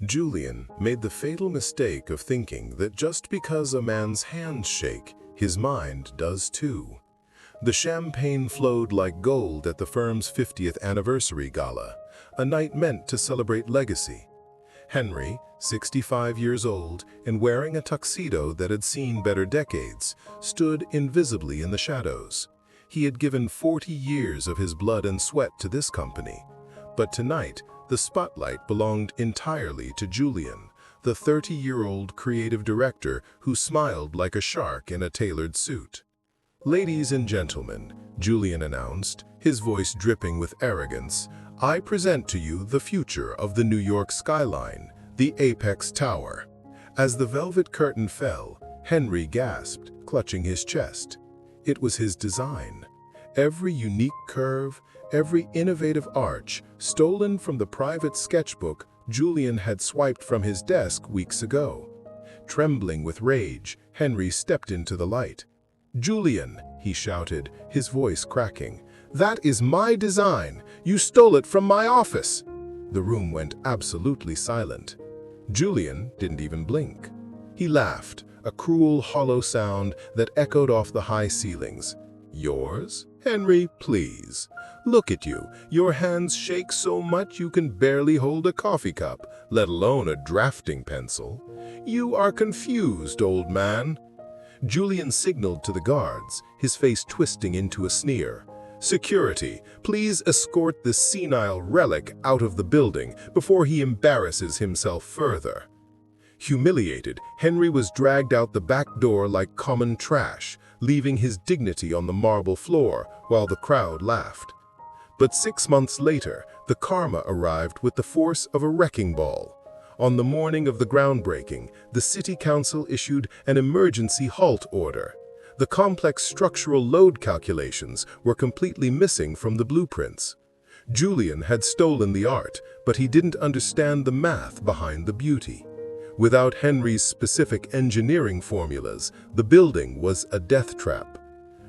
Julian made the fatal mistake of thinking that just because a man's hands shake, his mind does too. The champagne flowed like gold at the firm's 50th anniversary gala, a night meant to celebrate legacy. Henry, 65 years old and wearing a tuxedo that had seen better decades, stood invisibly in the shadows. He had given 40 years of his blood and sweat to this company. But tonight, the spotlight belonged entirely to Julian, the 30-year-old creative director who smiled like a shark in a tailored suit. "Ladies and gentlemen," Julian announced, his voice dripping with arrogance, "I present to you the future of the New York skyline, the Apex Tower." As the velvet curtain fell, Henry gasped, clutching his chest. It was his design. Every unique curve, every innovative arch, stolen from the private sketchbook Julian had swiped from his desk weeks ago. Trembling with rage, Henry stepped into the light. "Julian," he shouted, his voice cracking, "that is my design! You stole it from my office!" The room went absolutely silent. Julian didn't even blink. He laughed, a cruel, hollow sound that echoed off the high ceilings. "Yours? Henry, please. Look at you. Your hands shake so much you can barely hold a coffee cup, let alone a drafting pencil. You are confused, old man." Julian signaled to the guards, his face twisting into a sneer. "Security, please escort this senile relic out of the building before he embarrasses himself further." Humiliated, Henry was dragged out the back door like common trash, leaving his dignity on the marble floor while the crowd laughed. But 6 months later, the karma arrived with the force of a wrecking ball. On the morning of the groundbreaking, the city council issued an emergency halt order. The complex structural load calculations were completely missing from the blueprints. Julian had stolen the art, but he didn't understand the math behind the beauty. Without Henry's specific engineering formulas, the building was a death trap.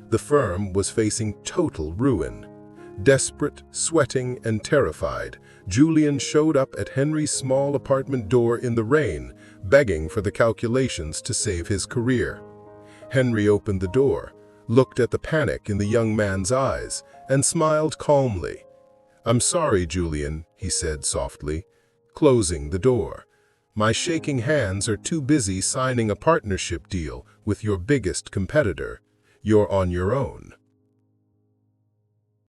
The firm was facing total ruin. Desperate, sweating, and terrified, Julian showed up at Henry's small apartment door in the rain, begging for the calculations to save his career. Henry opened the door, looked at the panic in the young man's eyes, and smiled calmly. "I'm sorry, Julian," he said softly, closing the door. "My shaking hands are too busy signing a partnership deal with your biggest competitor. You're on your own."